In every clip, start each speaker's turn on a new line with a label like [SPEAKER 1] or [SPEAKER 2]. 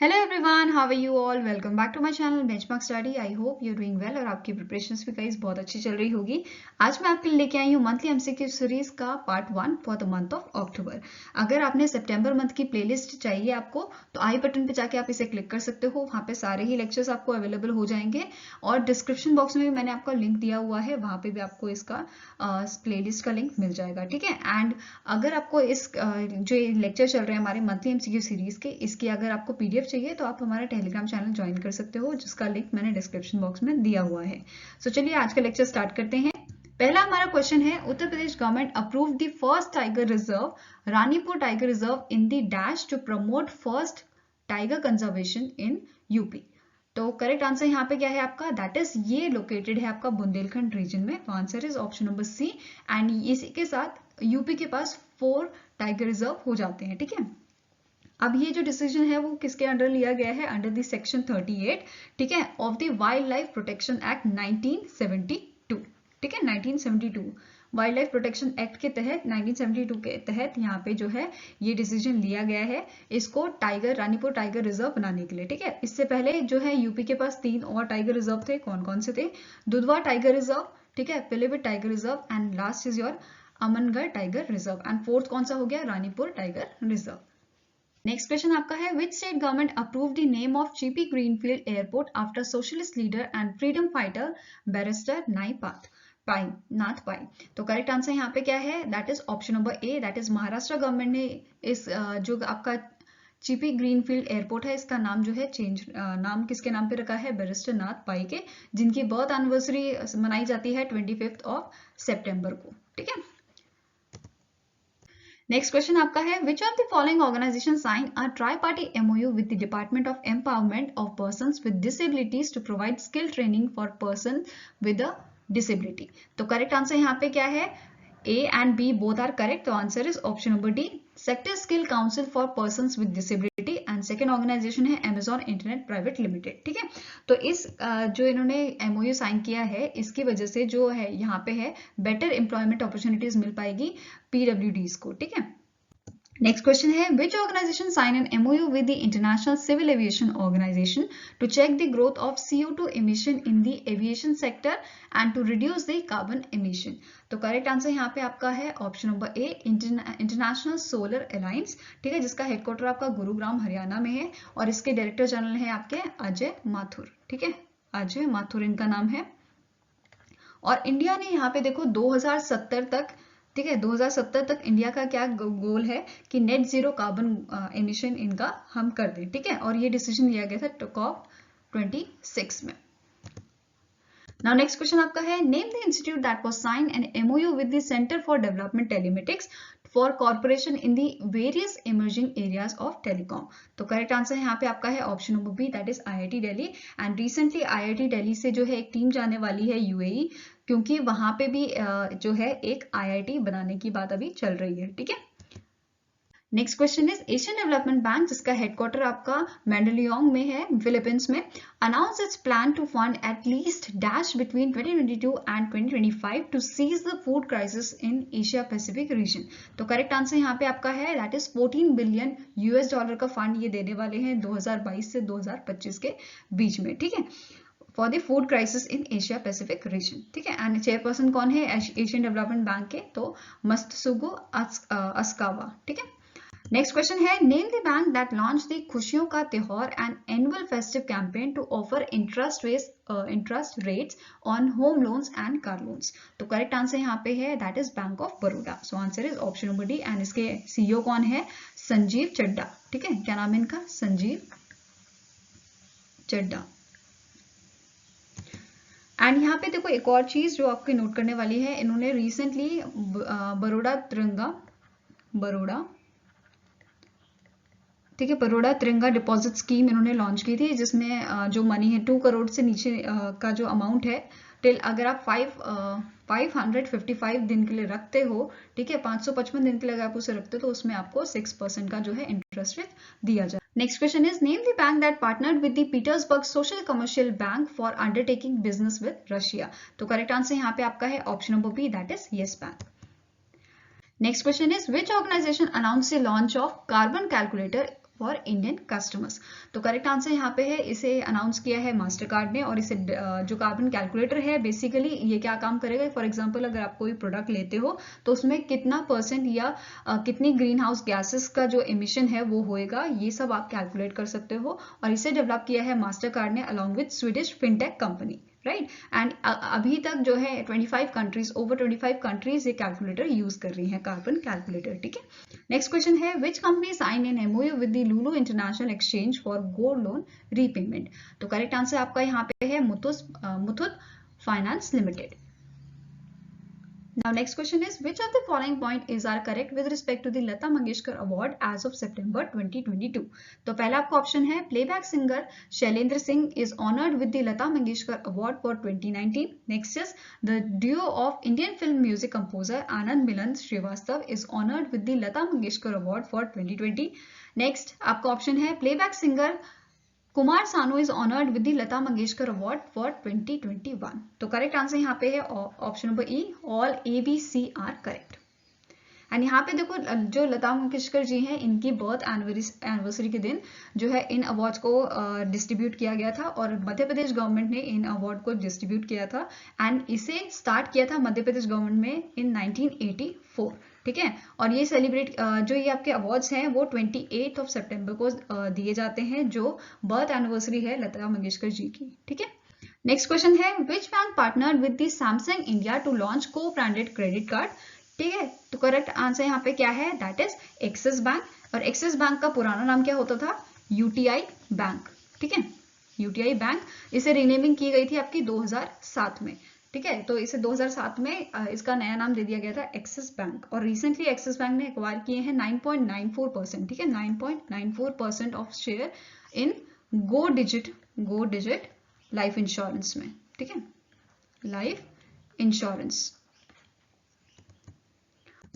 [SPEAKER 1] Hello everyone, how are you all. Welcome back to my channel Benchmark Study. I hope you doing well और आपकी preparations भी guys बहुत अच्छी चल रही होगी। आज मैं आपके लिए लेके आई हूँ मंथली एमसीक्यू सीरीज का part 1 for the month of October. अगर आपने सितंबर मंथ की प्लेलिस्ट चाहिए आपको तो आई बटन पे जाके आप इसे क्लिक कर सकते हो। वहाँ पे सारे ही लेक्चर्स आपको अवेलेबल हो जाएंगे और डिस्क्रिप्शन बॉक्स में भी मैंने आपका लिंक दिया हुआ है, वहाँ पे भी आपको इसका प्लेलिस्ट का लिंक मिल जाएगा। ठीक है। एंड अगर आपको इस जो लेक्चर चल रहे हैं हमारे मंथली एमसीक्यू सीरीज के, इसकी अगर आपको पीडीएफ चाहिए तो आप हमारा टेलीग्राम चैनल ज्वाइन कर सकते हो, जिसका लिंक मैंने डिस्क्रिप्शन बॉक्स में दिया हुआ है। सो चलिए आज का लेक्चर स्टार्ट करते हैं। पहला हमारा क्वेश्चन है, Uttar Pradesh government approve the first tiger reserve Ranipur tiger reserve in the dash to promote first tiger conservation in UP. तो करेक्ट आंसर यहाँ पे क्या है आपका, दैट इज ये लोकेटेड है आपका बुंदेलखंड रीजन में। तो answer is option number C. And इसी के साथ यूपी के पास 4 टाइगर रिजर्व हो जाते हैं। ठीक है। अब ये जो डिसीजन है वो किसके अंडर लिया गया है, अंडर द सेक्शन 38, ठीक है, of the wild life protection act 1972। ठीक है, 1972 वाइल्ड लाइफ प्रोटेक्शन एक्ट के तहत 1972 के तहत यहाँ पे जो है ये डिसीजन लिया गया है इसको टाइगर रानीपुर टाइगर रिजर्व बनाने के लिए। ठीक है। इससे पहले जो है यूपी के पास 3 और टाइगर रिजर्व थे। कौन कौन से थे? दुधवा टाइगर रिजर्व, ठीक है, Pilibhit tiger reserve and last is your Amangarh tiger reserve and fourth कौन सा हो गया, Ranipur tiger reserve. Next question आपका है, which state government approve the name of GP greenfield airport after socialist leader and freedom fighter barrister Nath Pai. तो correct answer यहाँ पे क्या है, that is option number A, that is Maharashtra government ने इस जो आपका जीपी ग्रीनफील्ड एयरपोर्ट है इसका नाम जो है चेंज, नाम किसके नाम पे रखा है, बैरिस्टर नाथ पाई के, जिनकी बर्थ एनिवर्सरी मनाई जाती है 25 सितंबर को। ठीक है। नेक्स्ट क्वेश्चन आपका है, which of the following organisation sign a tri party MoU with the department of empowerment of persons with disabilities to provide skill training for person with a disability. तो correct answer यहाँ पे क्या है, A and B both are correct. तो answer is option number D, sector skill council for persons with disability and second organisation है Amazon internet private limited. ठीक है। तो इस जो इन्होंने एमओयू साइन किया है इसकी वजह से जो है यहाँ पे है बेटर एम्प्लॉयमेंट अपॉर्चुनिटीज मिल पाएगी पीडब्ल्यूडीज को। ठीक है। नेक्स्ट क्वेश्चन है, which organisation sign an MOU with the International Civil Aviation Organisation to check the growth of CO2 emission in the aviation sector and to reduce the carbon emission। तो correct answer यहाँ पे आपका है option number ए, international solar alliance. ठीक है, जिसका headquarter आपका गुरुग्राम हरियाणा में है और इसके डायरेक्टर जनरल है आपके अजय माथुर। ठीक है, अजय माथुर इनका नाम है। और इंडिया ने यहाँ पे देखो 2070 तक, ठीक है, 2070 तक इंडिया का क्या गोल है कि नेट जीरो कार्बन एमिशन इनका हम कर दें। ठीक है। और ये डिसीजन लिया गया था COP26 में। Now next question आपका है, name the institute that was signed an MOU with the Center for Development Telematics for cooperation in the various emerging areas of telecom। तो करेक्ट आंसर यहाँ पे आपका है option number B, that is IIT Delhi. And recently IIT Delhi से जो है एक team जाने वाली है UAE, क्योंकि वहां पे भी जो है एक IIT बनाने की बात अभी चल रही है। ठीक है। Next question is, Asian Development Bank जिसका हेडक्वार्टर आपका मैंडलियोंग में है फिलीपींस में, announce its plan to fund at least dash between 2022 and 2025 to seize the food crisis in Asia Pacific region. तो करेक्ट आंसर यहाँ पे आपका है, दैट इज $14 बिलियन का फंड ये देने वाले हैं 2022 से 2025 के बीच में। ठीक है, for the food crisis in Asia Pacific reason. ठीक है। एंड चेयरपर्सन कौन है एशियन डेवलपमेंट बैंक के, तो मस्तसुगो अस्कावा। ठीक है। नेक्स्ट क्वेश्चन है, name the bank that launch the खुशियों का त्योहार and annual festive campaign to offer interest rates on home loans and car loans. तो करेक्ट आंसर यहाँ पे है, that is Bank of Baroda. So answer is option number D. And इसके CEO कौन है, संजीव चड्डा। ठीक है, क्या नाम है इनका, संजीव चड्डा। एंड यहाँ पे देखो एक और चीज जो आपके नोट करने वाली है, इन्होंने रिसेंटली ठीक है, बड़ौदा तिरंगा डिपॉजिट स्कीम इन्होंने लॉन्च की थी, जिसमें जो मनी है 2 करोड़ से नीचे का जो अमाउंट है, टिल अगर आप 555 दिन के लिए रखते हो, ठीक है, 555 दिन के लिए अगर आप उसे रखते हो तो उसमें आपको 6% का जो है इंटरेस्ट रेट दिया जाए। Next question is, name the bank that partnered with the Petersburg Social Commercial Bank for undertaking business with Russia. तो करेक्ट आंसर यहाँ पे आपका है option number B, that is Yes Bank. Next question is, which organization announced the launch of carbon calculator for Indian customers. तो correct answer यहाँ पे है, इसे अनाउंस किया है मास्टर कार्ड ने। और इसे जो कार्बन कैलकुलेटर है बेसिकली ये क्या काम करेगा, फॉर एग्जांपल अगर आप कोई प्रोडक्ट लेते हो तो उसमें कितना परसेंट या कितनी ग्रीन हाउस गैसेस का जो एमिशन है वो होएगा, ये सब आप कैलकुलेट कर सकते हो। और इसे डेवलप किया है मास्टर कार्ड ने along with Swedish fintech company, right. And अभी तक जो है 25 कंट्रीज, ओवर 25 कंट्रीज ये कैलकुलेटर यूज कर रही है, कार्बन कैलकुलेटर, ठीक है। नेक्स्ट क्वेश्चन है which company sign an MOU with the Lulu International Exchange for gold loan repayment. तो करेक्ट आंसर आपका यहाँ पे है Muthoot Finance Limited. Now next question is which of the following point is are correct with respect to the Lata Mangeshkar Award as of September 2022। तो पहला आपका option है playback singer Shailendra Singh is honored with the Lata Mangeshkar Award for 2019। Next is the duo of Indian film music composer Anand Milan Srivastav is honored with the Lata Mangeshkar Award for 2020। Next आपका option है playback singer Kumar Sanu is honoured with the Lata Mangeshkar Award for 2021। तो correct answer यहाँ पे है option number E, all A B C are correct. And यहाँ पे देखो जो लता मंगेशकर जी हैं इनकी बर्थ एनिवर्सरी के दिन जो है इन अवार्ड्स को डिस्ट्रीब्यूट किया गया था और मध्य प्रदेश गवर्नमेंट ने इन अवार्ड को डिस्ट्रीब्यूट किया था। एंड इसे स्टार्ट किया था मध्य प्रदेश गवर्नमेंट में इन 1984, ठीक है। और ये सेलिब्रेट जो ये आपके अवार्ड्स हैं वो 28 सितंबर को दिए जाते हैं, जो बर्थ एनिवर्सरी है लता मंगेशकर जी की, ठीक है। नेक्स्ट क्वेश्चन है which bank partnered with the Samsung India to launch co branded credit card, ठीक है। तो करेक्ट आंसर यहाँ पे क्या है, दैट इज एक्सिस बैंक। और एक्सिस बैंक का पुराना नाम क्या होता था, यूटीआई बैंक, ठीक है, यूटीआई बैंक। इसे रीनेमिंग की गई थी आपकी 2007 में, ठीक है। तो इसे 2007 में इसका नया नाम दे दिया गया था एक्सिस बैंक। और रिसेंटली एक्सिस बैंक ने एक्वायर किए हैं 9.94%, ठीक है, 9.94% of share in Go Digit Life Insurance में, ठीक है, लाइफ इंश्योरेंस।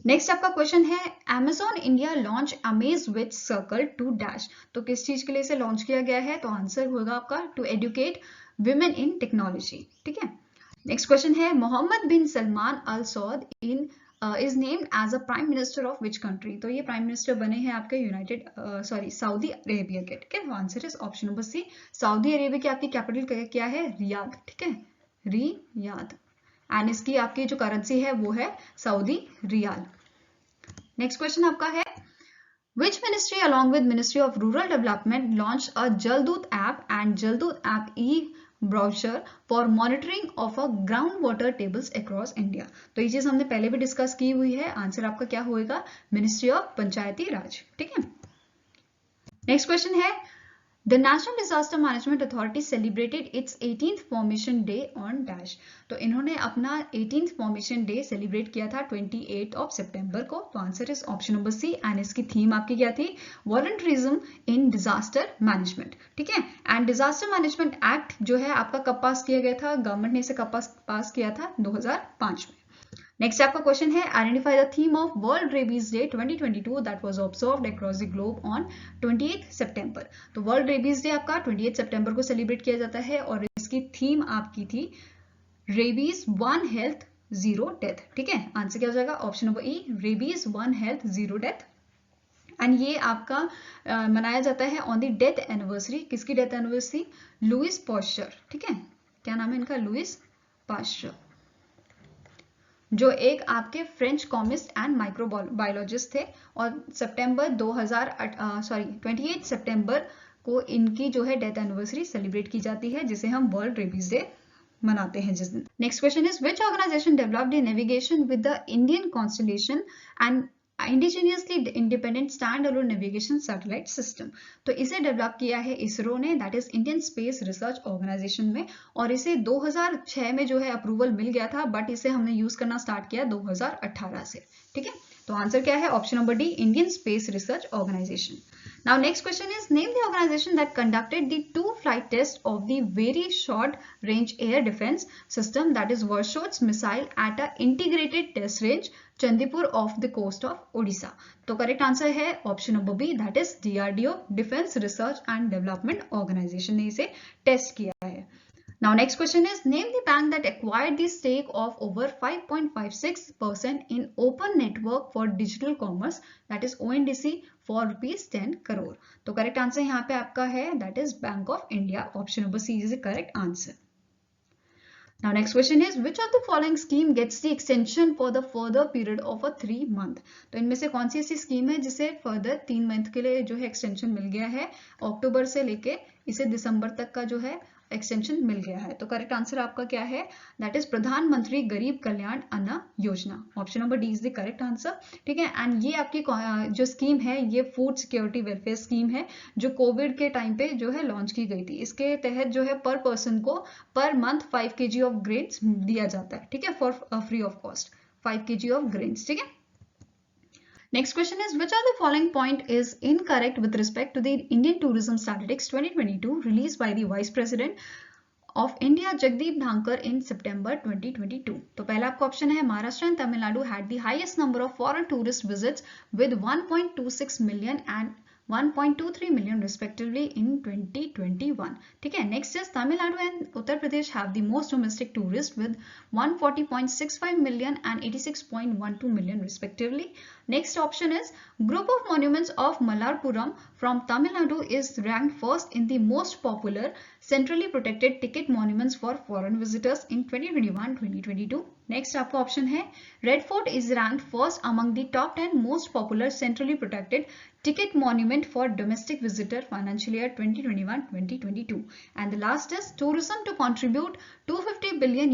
[SPEAKER 1] नेक्स्ट आपका क्वेश्चन है Amazon India launch amaze with circle to dash. तो किस चीज के लिए इसे लॉन्च किया गया है, तो आंसर होगा आपका to educate women in technology, ठीक है। नेक्स्ट क्वेश्चन है Mohammed bin Salman Al Saud is named as a prime minister of which country. तो ये प्राइम मिनिस्टर बने हैं आपके सऊदी अरेबिया के, ठीक है। Answer is option number C, Saudi Arabia की आपकी कैपिटल क्या है, रियाद, ठीक है, रियाद। एंड इसकी आपकी जो करेंसी है वो है सऊदी रियाल। नेक्स्ट क्वेश्चन आपका है Which ministry along with Ministry of Rural Development launched a Jaldut app and Jaldut app e-brochure for monitoring of a groundwater tables across India। तो ये चीज हमने पहले भी डिस्कस की हुई है। आंसर आपका क्या होएगा, मिनिस्ट्री ऑफ पंचायती राज, ठीक है। नेक्स्ट क्वेश्चन है The National Disaster Management Authority celebrated its 18th Formation Day on Dash। तो इन्होंने अपना 18th Formation Day सेलिब्रेट किया था 28 सितंबर को। तो answer is option number C. And इसकी थीम आपकी क्या थी, वॉलंटरिज्म इन डिजास्टर मैनेजमेंट, ठीक है। एंड डिजास्टर मैनेजमेंट एक्ट जो है आपका कब पास किया गया था, गवर्नमेंट ने इसे कब पास किया था, 2005 में। नेक्स्ट आपका क्वेश्चन है identify the theme of world rabies day 2022 that was observed across the globe on 28 सितंबर। तो वर्ल्ड रेबीज डे आपका 28 सितंबर को सेलिब्रेट किया जाता है और इसकी थीम आपकी थी रेबीज 1 हेल्थ 0 डेथ, ठीक है। आंसर क्या हो जाएगा, option number E, rabies 1 health 0 death. And ये आपका मनाया जाता है ऑन द डेथ एनिवर्सरी, किसकी डेथ एनिवर्सरी, लुइस पास्चर, ठीक है। क्या नाम है इनका, लुइस पास्चर, जो एक आपके फ्रेंच कॉमिस्ट एंड माइक्रोबायोलॉजिस्ट थे। और 28 सितंबर को इनकी जो है डेथ एनिवर्सरी सेलिब्रेट की जाती है, जिसे हम वर्ल्ड रेबीज डे मनाते हैं जिस दिन। Next question is which organisation developed the navigation with the Indian constellation and indigenously independent stand alone navigation satellite system. तो इसे डेवलप किया है इसरो ने, that is Indian Space Research Organisation में। और इसे 2006 में जो है अप्रूवल मिल गया था, बट इसे हमने यूज करना स्टार्ट किया 2018 से, ठीक है। तो आंसर क्या है, option number D, Indian Space Research Organisation. Now next question is name the organization that conducted the 2 flight test of the very short range air defense system, that is Warshaw's missile at a integrated test range Chandipur off the coast of Odisha. तो correct answer है option number B, that is DRDO, Defence Research and Development Organisation ने इसे test किया है। Now next question is name the bank that acquired the stake of over 5.56% in Open Network for Digital Commerce, that is ONDC, for ₹10 crore. तो correct answer यहाँ पे आपका है that is Bank of India. Option number C is the correct answer. Now next question is which of the following scheme gets the extension for the further period of a 3 month? तो इनमें से कौन सी ऐसी scheme है जिसे further 3 month के लिए जो है एक्सटेंशन मिल गया है, अक्टूबर से लेके इसे दिसंबर तक का जो है एक्सटेंशन मिल गया है? तो करेक्ट आंसर आपका क्या है? दैट इज प्रधानमंत्री गरीब कल्याण अन्न योजना. Option number D is the correct answer. ठीक है, एंड ये आपकी जो स्कीम है ये फूड सिक्योरिटी वेलफेयर स्कीम है जो कोविड के टाइम पे जो है लॉन्च की गई थी. इसके तहत जो है पर पर्सन को per month 5 kg of grains दिया जाता है. ठीक है, for free of cost 5 kg of grains. ठीक है. Next question is which of the following point is incorrect with respect to the Indian Tourism Statistics 2022 released by the Vice President of India Jagdeep Dhankar in September 2022. तो पहला आपका option है Maharashtra and Tamil Nadu had the highest number of foreign tourist visits with 1.26 million and 1.23 million respectively in 2021. ठीक है. Next is Tamil Nadu and Uttar Pradesh have the most domestic tourists with 140.65 million and 86.12 million respectively. Next option is group of monuments of Mallarpuram from Tamil Nadu is ranked first in the most popular centrally protected ticket monuments for foreign visitors in 2021-2022. Next आपका option है Red Fort is ranked first among the top 10 most popular centrally protected ticket monument for domestic visitor financial year 2021-2022. And the last is tourism to contribute $250 billion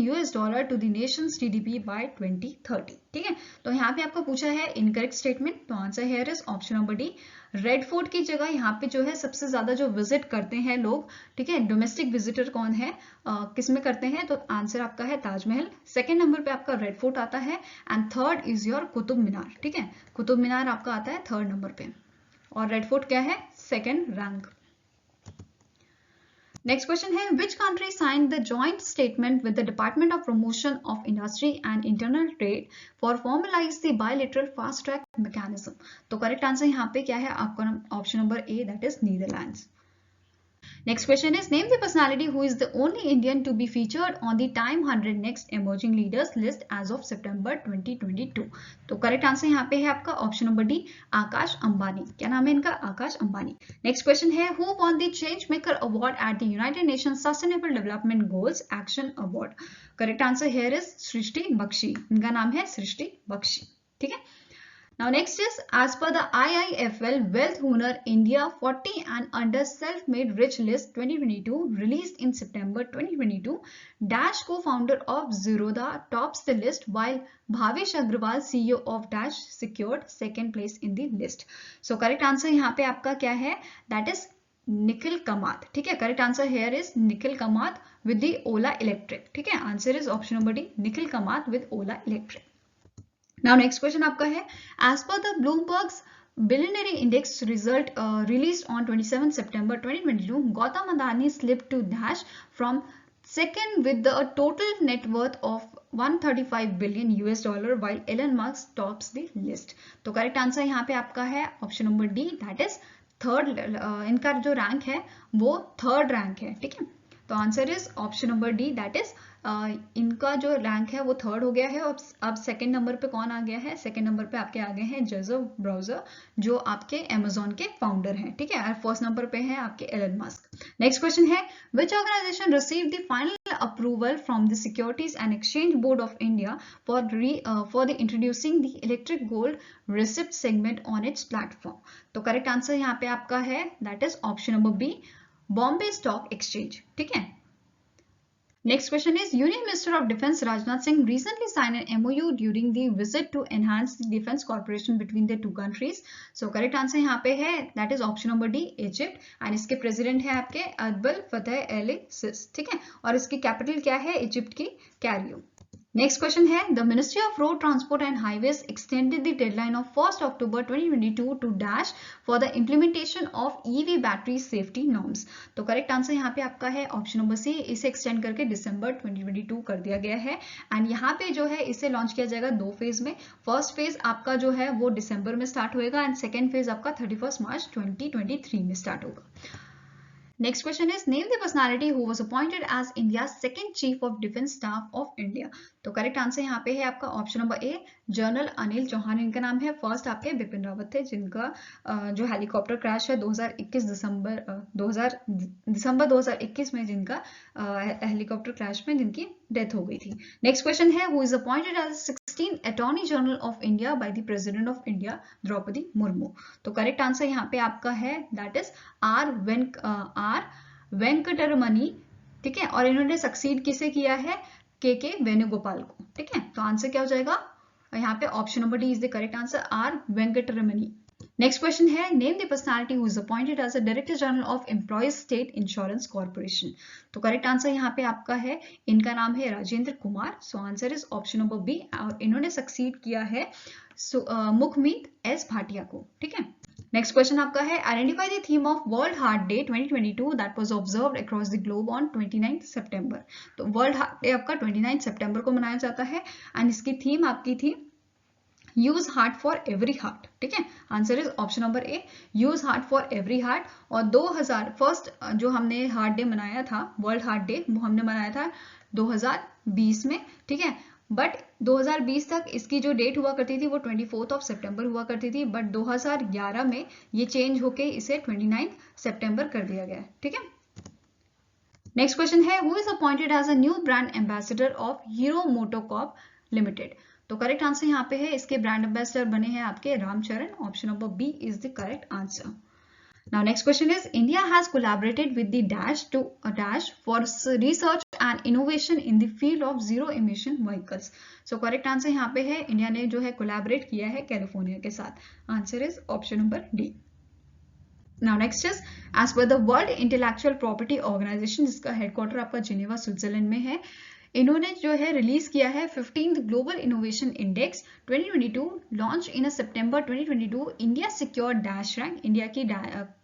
[SPEAKER 1] to the nation's GDP by 2030. ठीक है, तो यहाँ पे आपको पूछा है incorrect statement. तो answer here is option number D. Red fort की जगह यहाँ पे जो है सबसे ज्यादा जो विजिट करते हैं लोग, ठीक है, डोमेस्टिक विजिटर कौन है, किस में करते हैं? तो आंसर आपका है ताजमहल. सेकेंड नंबर पे आपका रेड फोर्ट आता है and third is your Qutub Minar. ठीक है, कुतुब मीनार आपका आता है थर्ड नंबर पे और रेड फोर्ट क्या है? Second rank. Next question है which country signed the joint statement with the Department of Promotion of Industry and Internal Trade for formalize the bilateral fast track mechanism. तो correct answer यहाँ पे क्या है आपका? Option number A that is Netherlands. Next question is name the personality who is the only Indian to be featured on the Time 100 Next Emerging Leaders list as of September 2022. तो correct answer यहाँ पे है आपका option number D Akash Ambani. क्या नाम है इनका? Akash Ambani. Next question है who won the Change Maker Award at the United Nations Sustainable Development Goals Action Award. Correct answer here is सृष्टि बख्शी. इनका नाम है सृष्टि बख्शी. ठीक है. Now next is as per the IIFL Wealth Owner India 40 and Under Self-Made Rich List 2022 released in September 2022, Dash co-founder of Zerodha tops the list while Bhavesh Agrawal CEO of Dash secured second place in the list. So correct answer यहाँ पे आपका क्या है? That is Nikhil Kamat. ठीक है, correct answer here is Nikhil Kamat with the Ola electric. ठीक है, answer is option number D Nikhil Kamat with Ola electric. Now next question आपका है as per the Bloomberg's Billionaire Index result released on 27 September 2022, Gautam Adani slipped to Dash from second with the total net worth of $135 billion while Elon Musk tops the list. तो correct answer यहाँ पे आपका है option number D that is third. इनका जो rank है वो third rank है. ठीक है, तो answer is option number D that is इनका जो रैंक है वो थर्ड हो गया है. अब सेकंड नंबर पे कौन आ गया है? सेकंड नंबर पे आपके आ गए हैं जेजो ब्राउजर जो आपके अमेजोन के फाउंडर हैं. ठीक है, और फर्स्ट नंबर पे है आपके एलन मस्क. नेक्स्ट क्वेश्चन है which organisation received the final approval from the Securities and Exchange Board of India for the introducing the electronic gold receipt segment on its platform. तो correct answer यहाँ पे आपका है that is option number B Bombay Stock Exchange. ठीक है. Next question is Union Minister of Defence Rajnath Singh recently signed an MOU during the visit to enhance the defence cooperation between the two countries. So correct answer यहाँ पे है that is option number D Egypt and इसके president है आपके अब्दुल फतेह al Sisi. ठीक है, और इसकी capital क्या है? इजिप्ट की कैरियो. नेक्स्ट क्वेश्चन है the ministry of road transport and highways extended the deadline of 1 October 2022 to dash for the implementation of EV battery safety norms. तो करेक्ट आंसर यहाँ पे आपका है ऑप्शन नंबर सी. इसे एक्सटेंड करके दिसंबर 2022 कर दिया गया है एंड यहाँ पे जो है इसे लॉन्च किया जाएगा 2 फेज में. फर्स्ट फेज आपका जो है वो दिसंबर में स्टार्ट होएगा एंड सेकेंड फेज आपका 31 मार्च 2023 में स्टार्ट होगा. Next question is name the personality who was appointed as India's second chief of defense staff of India. तो करेक्ट आंसर यहाँ पे है आपका option number A, general Anil Chauhan इनका नाम है। फर्स्ट आपके बिपिन रावत थे, जिनका जो हेलीकॉप्टर क्रैश है 2021 दिसंबर 2021 में जिनका हेलीकॉप्टर क्रैश में जिनकी डेथ हो गई थी। नेक्स्ट क्वेश्चन है who is appointed as 16th attorney general of India by the president of India Droupadi Murmu. तो करेक्ट आंसर यहाँ पे आपका है दैट इज आर वेंकटरमणि, ठीक है। और इन्होंने सक्सीड किसे किया है, के वेणुगोपाल को, ठीक है। तो आंसर क्या हो जाएगा यहाँ पे option number D is the correct answer, R Venkataramani. Next question है name the personality who is appointed as a director general of Employees State Insurance Corporation. तो करेक्ट आंसर यहाँ पे आपका है, इनका नाम है Rajendra Kumar. So answer is option number B, और इन्होंने सक्सीड किया है मुखमीत एस भाटिया को, ठीक है। नेक्स्ट क्वेश्चन आपका है identify the theme of world heart day 2022 that was observed across the globe on 29 सितंबर। तो वर्ल्ड हार्ट डे आपका 29 सितंबर को मनाया जाता है एंड इसकी थीम आपकी थी use heart for every heart, ठीक है। Answer is option number A, use heart for every heart. और 2001 जो हमने हार्ट डे मनाया था, वर्ल्ड हार्ट डे, वो हमने मनाया था 2020 में, ठीक है। बट 2020 तक इसकी जो डेट हुआ करती थी वो 24 सितंबर हुआ करती थी, बट 2011 में ये चेंज होके इसे 29 सितंबर कर दिया गया, ठीक है। नेक्स्ट क्वेश्चन है who is appointed as a new brand ambassador of Hero MotoCorp limited. तो करेक्ट आंसर यहाँ पे है, इसके ब्रांड एम्बेसडर बने हैं आपके Ram Charan. Option number B is the correct answer. Now next question is India has collaborated with the Dash for research and innovation in the field of zero emission vehicles. So correct answer यहाँ पे है, India ने जो है collaborate किया है California के साथ। Answer is option number D. Now next is as per the World Intellectual Property Organization, जिसका हेडक्वार्टर आपका जिनेवा स्विट्जरलैंड में है, इन्होंने जो है रिलीज किया है 15th global innovation index 2022 launch in सितंबर 2022। India secure dash rank, India की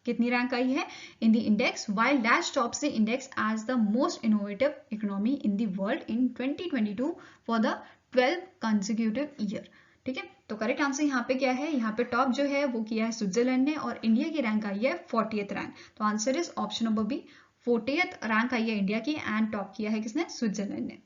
[SPEAKER 1] कितनी रैंक आई है in the index, while dash tops the index as the most innovative economy in the world in 2022 for the 12 consecutive year, ठीक है। तो correct answer यहाँ पे क्या है, यहाँ पे टॉप जो है वो किया है स्विट्जरलैंड ने और इंडिया की रैंक आई है 40th रैंक। तो answer is option number B, 40th rank आई है इंडिया की एंड टॉप किया है किसने, स्विट्जरलैंड ने।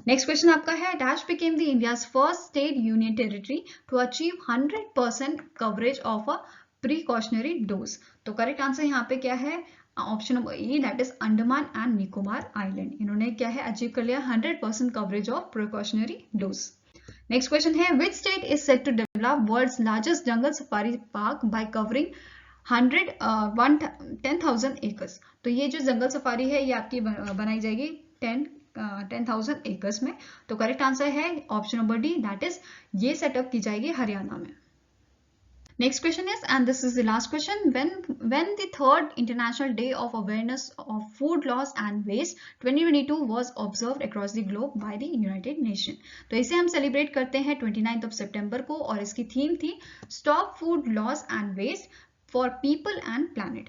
[SPEAKER 1] नेक्स्ट क्वेश्चन आपका है dash became the India's first state union territory to achieve 100% coverage of a precautionary dose. तो करेक्ट आंसर यहाँ पे क्या है, option number E that is Andaman and Nicobar island. इन्होंने क्या है अचीव कर लिया 100% coverage of precautionary dose. Next question है which state is set to develop world's largest jungle safari park by covering 10,000 acres. तो ये जो जंगल सफारी है ये आपकी बनाई जाएगी 10,000 एकर्स में। तो करेक्ट आंसर है option number D that is ये सेटअप की जाएगी हरियाणा में। Next question is, and this is the last question, when the third International Day of Awareness of Food Loss and Waste 2022 was observed across the globe by the United Nations। तो इसे हम celebrate करते हैं 29 सितंबर को और इसकी theme थी stop food loss and waste for people and planet.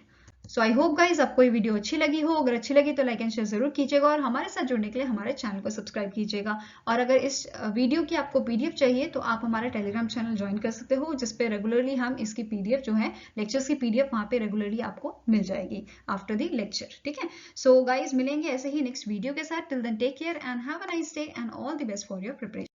[SPEAKER 1] So I hope guys आपको ये वीडियो अच्छी लगी हो, अगर अच्छी लगी तो लाइक एंड शेयर जरूर कीजिएगा और हमारे साथ जुड़ने के लिए हमारे चैनल को सब्सक्राइब कीजिएगा। और अगर इस वीडियो की आपको पीडीएफ चाहिए तो आप हमारा टेलीग्राम चैनल ज्वाइन कर सकते हो, जिसपे रेगुलरली हम इसकी पीडीएफ जो है लेक्चर्स की पीडीएफ वहां पे रेगुलरली आपको मिल जाएगी आफ्टर द लेक्चर, ठीक है। सो गाइज मिलेंगे ऐसे ही नेक्स्ट वीडियो के साथ। Till then take care and have a nice day and all the best for your preparation.